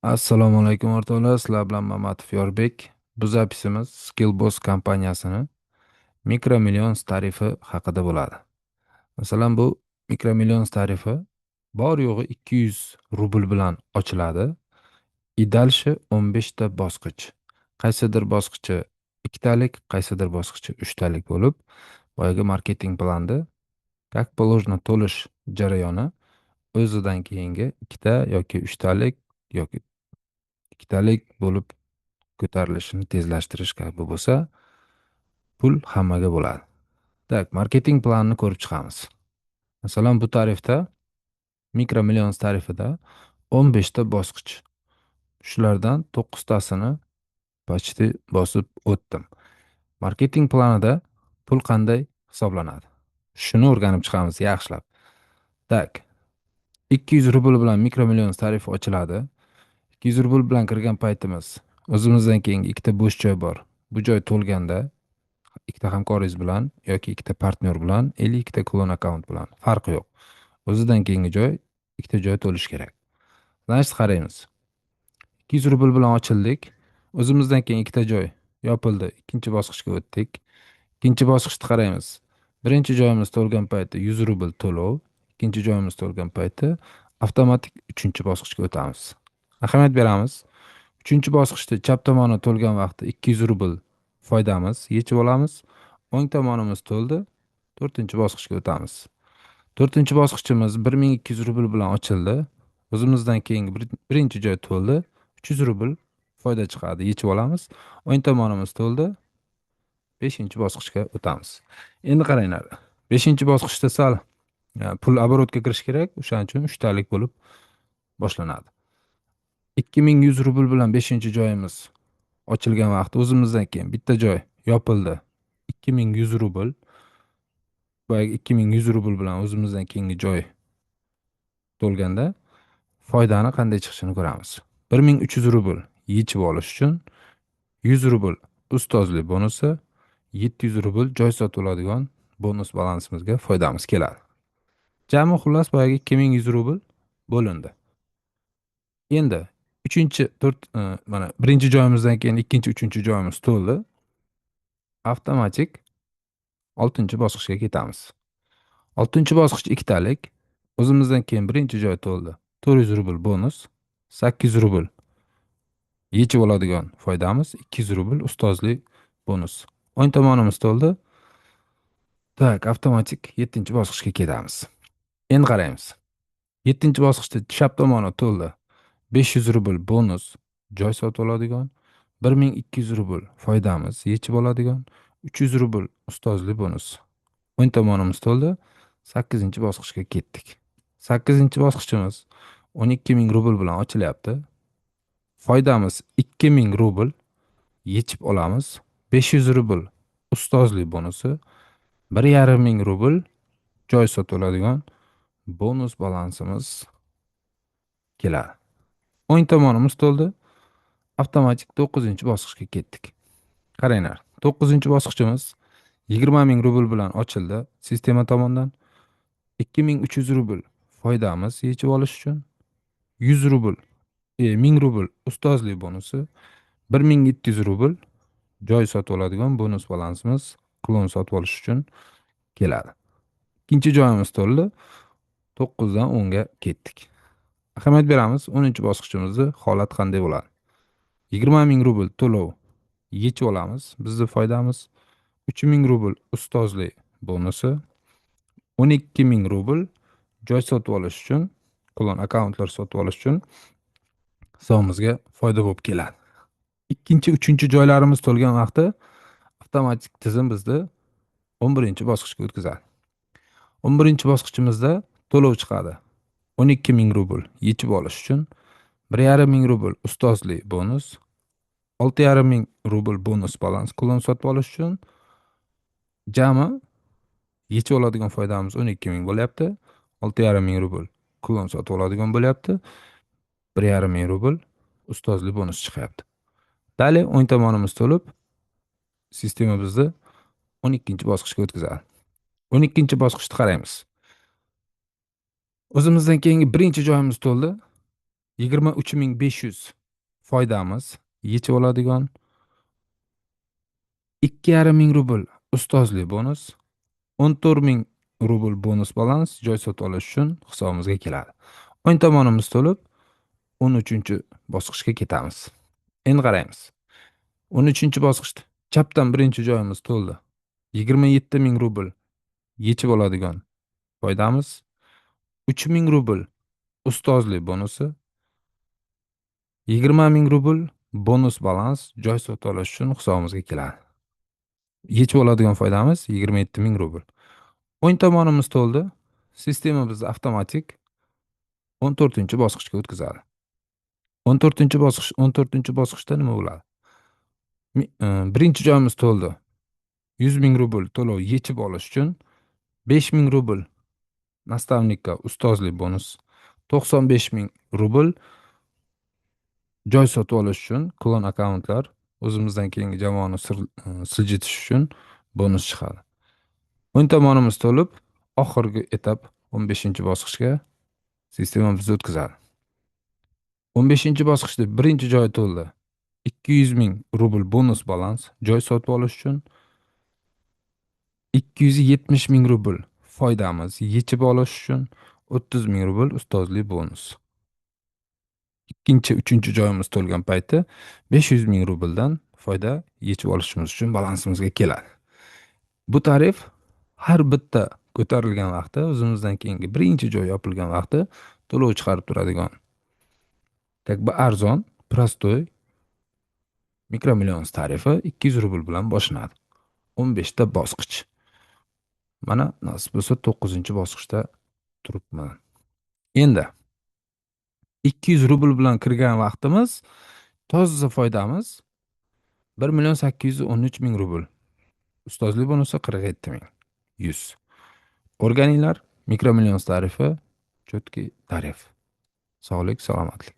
Assalomu alaykum o'rtoqlar, sizlar bilan Mamatov Yorbek. Bu zapisimiz Skillbox kompaniyasini Micromillions tarifi haqida bo'ladi. Masalan, bu Micromillions tarifi bor yo'g'i 200 rubl bilan ochiladi. Idalshi 15 ta bosqich. Qaysidir bosqichi ikkitalik, qaysidir bosqichi uchtalik bo'lib, boyagi marketing planda как положено to'lish jarayoni o'zidan keyingi ikkita yoki uchtalik yoki ikkitalik bo'lib ko'tarilishini tezlashtirish kabi bo'lsa, pul hammaga bo'ladi. Tak, marketing planini ko'rib chiqamiz. Masalan, bu tarifda, Micromillions tarifida 15 ta bosqich. Shulardan 9 tasini почти bosib o'tdim. Marketing planida pul qanday hisoblanadi? Shuni o'rganib chiqamiz yaxshilab. Tak, 200 rubl bilan Micromillions tarifi ochiladi. 200 rubl bilan kirgan paytimiz o'zimizdan keyingi ikkita bo'sh joy bor. Bu joy to'lganda ikkita hamkoringiz bilan yoki ikkita partnyor bilan 52 ta klon akkaunt bilan farqi yo'q. O'zidan keyingi joy ikkita joy to'lish kerak. Значит, qaraymiz. 200 rubl bilan ochildik. O'zimizdan keyin ikkita joy yopildi. Ikkinchi bosqichga o'tdik. Ikkinchi bosqichni qaraymiz. Birinchi joyimiz to'lgan paytda 100 rubl to'lov, ikkinchi joyimiz to'lgan paytda avtomatik uchinchi bosqichga o'tamiz. Ahamiyat beramiz. Uchinchi bosqichda chap tomoni to'lgan vaqtda 200 rubl foydamiz yechib olamiz. O'ng tomonimiz to'ldi. To'rtinchi bosqichga o'tamiz. To'rtinchi bosqichimiz 1200 rubl bilan ochildi. O'zimizdan keyingi birinchi joy to'ldi. 300 rubl foyda chiqadi, yechib olamiz. O'ng tomonimiz to'ldi. 5-bosqichga o'tamiz. Endi qaranglar. 5-bosqichda sal pul оборотga kirish kerak, o'shaning uchun uchtalik bo'lib boshlanadi. 2100 rubl bilan 5-joyimiz ochilgan vaqt o'zimizdan keyin bitta joy yopildi. 2100 rubl. Boyagi 2100 rubl bilan o'zimizdan keyingi joy to'lganda foydani qanday chiqishini ko'ramiz. 1300 rubl yechib olish uchun 100 rubl ustozlik bonusi, 700 rubl joy sotib oladigan bonus balansimizga foydamiz keladi. Jami xullas boyagi 2100 rubl bo'lindi. Endi mana birinchi joyimizdan keyin ikkinchi, uchinchi joyimiz to'ldi. Avtomatik 6-bosqichga ketamiz. 6-bosqich ikkitalik. O'zimizdan keyin birinchi joy to'ldi. 400 rubl bonus, 800 rubl yechib oladigan foydamiz, 200 rubl ustozlik bonus. O'ng tomonimiz to'ldi. Tak, avtomatik 7-bosqichga ketamiz. Endi qaraymiz. 7-bosqichda chap tomoni to'ldi. 500 rubl bonus joy sotib oladigan, 1200 rubl foydamiz yechib oladigan, 300 rubl ustozlik bonus. O'ng tomonimiz to'ldi. 8-bosqichga ketdik. 8-bosqichimiz 12000 rubl bilan ochilyapti. Foydamiz 2000 rubl yechib olamiz. 500 rubl ustozlik bonusi, 1500 rubl joy sotib oladigan bonus balansimiz keladi. O'ng tomonimiz to'ldi. Avtomatik 9-bosqichga ketdik. Qaranglar, 9-bosqichimiz 20000 rubl bilan ochildi sistema tomonidan. 2300 rubl foydamiz yechib olish uchun 100 rubl 1000 rubl ustozlik bonusi, 1700 rubl joy sotib oladigan bonus balansimiz klon sotib olish uchun keladi. Ikkinchi joyimiz to'ldi. 9 dan 10 ga ketdik. Ahamiyat beramiz, 10-bosqichimizda holat qanday bo'ladi? 20000 rubl to'lov yechib olamiz. Bizning foydamiz 3000 rubl ustozlik bonusi, 12000 rubl joy sotib olish uchun, klon akkauntlar sotib olish uchun hisobimizga foyda bo'lib keladi. Ikkinchi, uchinchi joylarimiz to'lgan vaqtda avtomatik tizim bizni 11-bosqichga o'tkazadi. 11-bosqichimizda to'lov chiqadi. 12000 rubl yechib olish uchun 1500 rubl ustozlik bonus, 6500 rubl bonus balans klon sotib olish uchun jami yechib oladigan foydamiz 12000 bo'lyapti. 6500 rubl klon sotib oladigan bo'lyapti. 1500 rubl ustozlik bonus chiqyapti. Dali o'ng tomonimiz to'lib, sistema bizni 12-bosqichga o'tkazadi. 12-bosqichni qaraymiz. O'zimizdan keyingi birinchi joyimiz to'ldi. 23.500 foydamiz, yechib oladigan 2,5 ming rubl ustozlik bonus, 14 ming rubl bonus balans joy sotib olish uchun hisobimizga keladi. O'ng tomonimiz to'lib, 13-bosqichga ketamiz. Endi qaraymiz. 13-bosqichda chapdan birinchi joyimiz to'ldi. 27 ming rubl yechib oladigan foydamiz, 3 ming rubl ustozlik bonusi, 20 ming rubl bonus balans joy sotib olish uchun hisobimizga keladi. Yechib oladigan foydamiz 27 ming rubl. O'ng tomonimiz to'ldi. Sistema bizni avtomatik 14-bosqichga o'tkazadi. 14-bosqichda nima bo'ladi? Birinchi joyimiz to'ldi. 100 ming rubl to'lov yechib olish uchun 5 ming rubl nastavnikka ustozlik bonus, 95 ming rubl joy sotib olish uchun klon akkauntlar o'zimizdan keyingi jamoani siljitish uchun bonus chiqadi. O'ng tomonimiz to'lib, oxirgi etap 15-bosqichga sistema bizni o'tkazadi. 15-bosqichda birinchi joy to'ldi. 200 ming rubl bonus balans joy sotib olish uchun 270 ming rubl foydamiz yechib olish uchun 30 ming rubl ustozlik bonus. Ikkinchi, uchinchi joyimiz to'lgan payti 500 ming rubldan foyda yechib olishimiz uchun balansimizga keladi. Bu tarif har bitta ko'tarilgan vaqtda, o'zimizdan keyingi birinchi joy yopilgan vaqtda to'lov chiqarib turadigan. Bu arzon, prostoy mikromillion tarifi 200 rubl bilan boshlanadi. 15 ta bosqich. Mana nasib bo'lsa 9-bosqichda turibman. Endi 200 rubl bilan kirgan vaqtimiz, toza foydamiz 1,813,000 rubl. Ustozlik bonusi 47,100. O'rganinglar, mikromillion tarifi cho'tki tarif. Sog'lik, salomatlik.